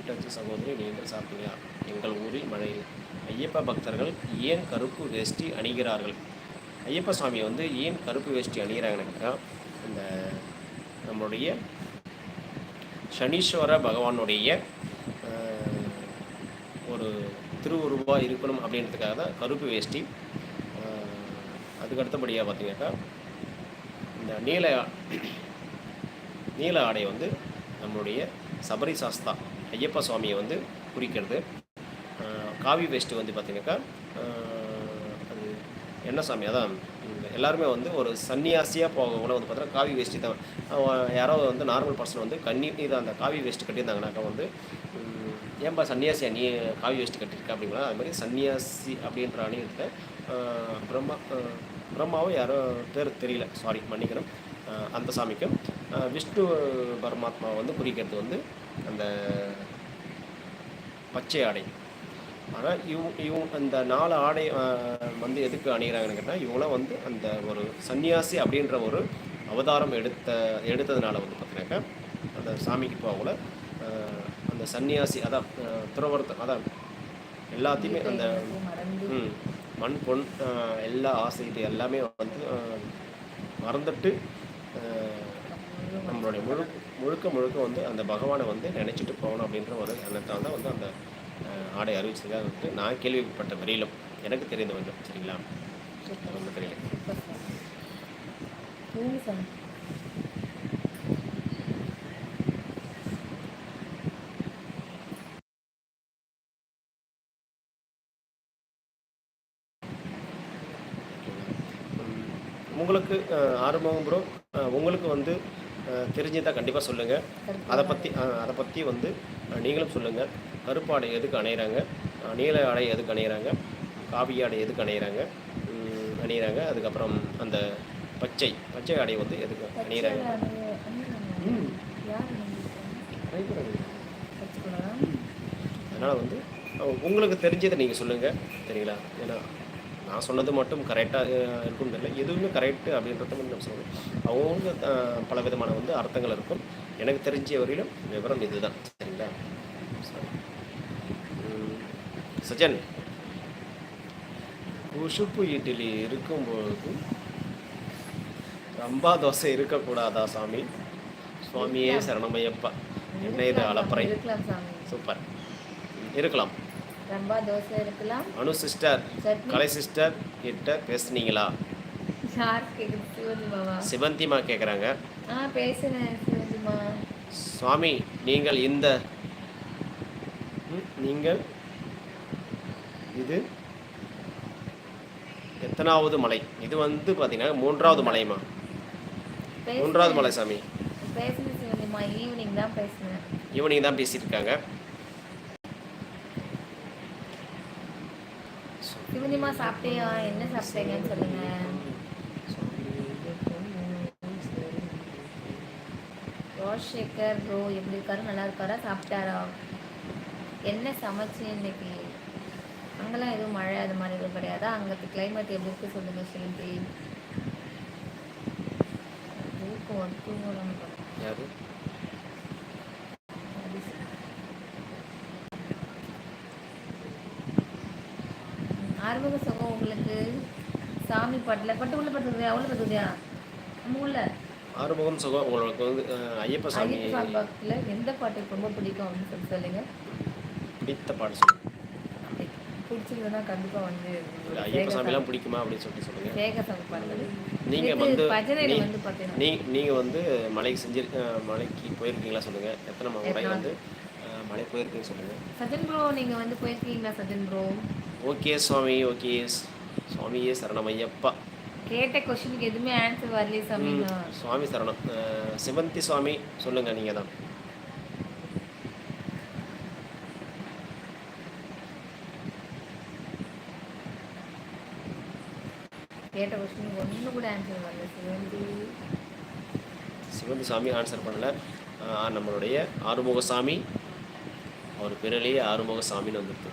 சாப்பிட்டாச்சு சகோதரி, நீங்கள் சாப்பிட்டீங்களா? எங்கள் ஊரில் மழையில் ஐயப்ப பக்தர்கள் ஏன் கருப்பு வேஷ்டி அணிகிறார்கள்? ஐயப்ப சுவாமி வந்து ஏன் கருப்பு வேஷ்டி அணிகிறாங்கன்னாக்கா, இந்த நம்முடைய சனீஸ்வர பகவானுடைய ஒரு திருவுருவாக இருக்கணும் அப்படின்றதுக்காக தான் கருப்பு வேஷ்டி. அதுக்கு அடுத்தபடியாக பார்த்தீங்கன்னாக்கா, இந்த நீல ஆடை வந்து நம்மளுடைய சபரி சாஸ்தா ஐயப்ப சுவாமியை வந்து குறிக்கிறது. காவி வேஷ்டி வந்து பார்த்திங்கனாக்கா அது என்ன சாமி, அதான் எல்லாருமே வந்து ஒரு சன்னியாசியாக போகக்குள்ள வந்து பார்த்தீங்கன்னா காவி வேஷ்டி தான். யாரோ வந்து நார்மல் பர்சன் வந்து இது அந்த காவி வேஷ்டி கட்டியிருந்தாங்கனாக்கா வந்து, ஏன்பா சன்னியாசியா நீ காவி வேஷ்டி கட்டியிருக்க அப்படிங்களா? அது மாதிரி சன்னியாசி அப்படின்ற அணியத்தில் பிரம்மாவும் யாரோ பேர் தெரியல, சாரி மன்னிக்கணும், அந்த சாமிக்கும் விஷ்ணு பரமாத்மா வந்து குறிக்கிறது வந்து அந்த பச்சை ஆடை. ஆனால் இவங்க அந்த 4 ஆடை வந்து எதுக்கு அணிகிறாங்கன்னு கேட்டால், இவங்களாம் வந்து அந்த ஒரு சன்னியாசி அப்படின்ற ஒரு அவதாரம் எடுத்ததுனால வந்து பார்த்தீங்கன்னாக்கா, அந்த சாமிக்கு போகல அந்த சன்னியாசி அதான் துறவரத்தை அதான் எல்லாத்தையுமே அந்த மண் பொன் எல்லா ஆசை இது எல்லாமே வந்து மறந்துட்டு நம்மளுடைய முழுக்க வந்து அந்த பகவானை வந்து நினச்சிட்டு போகணும் அப்படின்ற ஒரு எண்ணத்தால் தான் வந்து அந்த ஆடை அறிவிச்சதாக வந்துட்டு நான் கேள்விப்பட்ட வரையிலும் எனக்கு தெரிந்த வேண்டும். சரிங்களா? ரொம்ப தெரியல. உங்களுக்கு ஆறுமுகம் ப்ரோ, உங்களுக்கு வந்து தெரிஞ்சதாக கண்டிப்பாக சொல்லுங்கள். அதை பற்றி வந்து நீங்களும் சொல்லுங்கள். கருப்பு ஆடை எதுக்கு அணையிறாங்க, நீல ஆடை எதுக்கு அணையிறாங்க, காவி ஆடை எதுக்கு அணையிறாங்க, அதுக்கப்புறம் அந்த பச்சை ஆடை வந்து எதுக்கு அணையிறாங்க? அதனால் வந்து உங்களுக்கு தெரிஞ்சதை நீங்கள் சொல்லுங்கள். சரிங்களா? ஏன்னா நான் சொன்னது மட்டும் கரெக்டாக இருக்குன்னு தெரியல, எதுவுமே கரெக்டு அப்படின்றத வந்து நம்ம சொல்லணும். அவங்க பல விதமான வந்து அர்த்தங்கள் இருக்கும். எனக்கு தெரிஞ்ச வரையிலும் விவரம் இதுதான். சரிங்களா? சஜன், குஷுப்பு இட்லி இருக்கும்போது ரம்பா தோசை இருக்கக்கூடாதா சாமி? சுவாமியே சரணமையப்பா. என்ன இது அலப்பறை? சூப்பர், இருக்கலாம். ரம்பா தோசை இருக்கலாம். அனு சிஸ்டர், கலை சிஸ்டர் கிட்ட பேசுனீங்களா? யார் கேக்குது? சிவந்திமாவா? சிவந்திமா கேட்குறாங்க. பேசுனேன் சிவந்திமா. சுவாமி, நீங்கள் இது எத்தனாவது மலை? இது வந்து பார்த்தீங்கன்னா 3வது மலைமா? 3வது மலை சாமி. பேசுனேன் சிவந்திமா, ஈவினிங் தான் பேசுனேன். ஈவினிங் தான் பேசியிருக்காங்க. சிவந்திமா சாப்பிட்டியா? என்ன சாப்பிட்டீங்கன்னு சொல்லுங்க. ரோஷேகர் ப்ரோ எப்படி இருக்காரு? நல்லா இருக்காரா? சாப்பிட்டாரா? என்ன சமைச்சு இன்னைக்கு? அங்கெல்லாம் எதுவும் மழை அது மாதிரி எதுவும் கிடையாதா? அங்கே கிளைமேட் எப்படி இருக்கு சொல்லுங்க சிவந்தி. ஆறுமுக சுகம் உங்களுக்கு சாமி பாட்டில் உள்ள பார்த்துக்கிறியா? உள்ள பார்த்துக்கிறியா? நம்ம உள்ள ஆறுமுகம் சுகம் உங்களுக்கு வந்து ஐயப்ப சாமி பாட்டில் எந்த பாட்டு ரொம்ப பிடிக்கும் அப்படின்னு சொல்லி சொல்லுங்க. பிடித்த பாட்டு சொல்லுங்க. பிடிச்சிருந்ததுன்னா கண்டிப்பாக வந்து ஐயப்ப சாமிலாம் பிடிக்குமா அப்படின்னு சொல்லிட்டு சொல்லுங்கள். சேக சாமி பாடுறது. நீங்கள் வந்து பஜனையில் வந்து பார்த்தீங்கன்னா நீங்கள் வந்து மலைக்கு போயிருக்கீங்களா சொல்லுங்கள். எத்தனை முறை வந்து மலை போயிருக்கீங்கன்னு சொல்லுங்கள். சஜன் ப்ரோ, நீங்கள் வந்து போயிருக்கீங்களா சஜன் ப்ரோ? ஓகே சுவாமி, ஓகே சுவாமியே சரணமையப்பா. கேட்ட கொஸ்டினுக்கு எதுவுமே ஆன்சர் வரலையே சாமி. சுவாமி சரணம். சிவந்தி சுவாமி சொல்லுங்கள். நீங்கள் தான் கேட்ட கொஸ்டினுக்கு ஒன்று கூட ஆன்சர் வரல. சிவந்தி சாமி ஆன்சர் பண்ணலை. நம்மளுடைய ஆறுமுக சாமி, அவர் பிறலையே ஆறுமுக சாமின்னு வந்துருக்கு.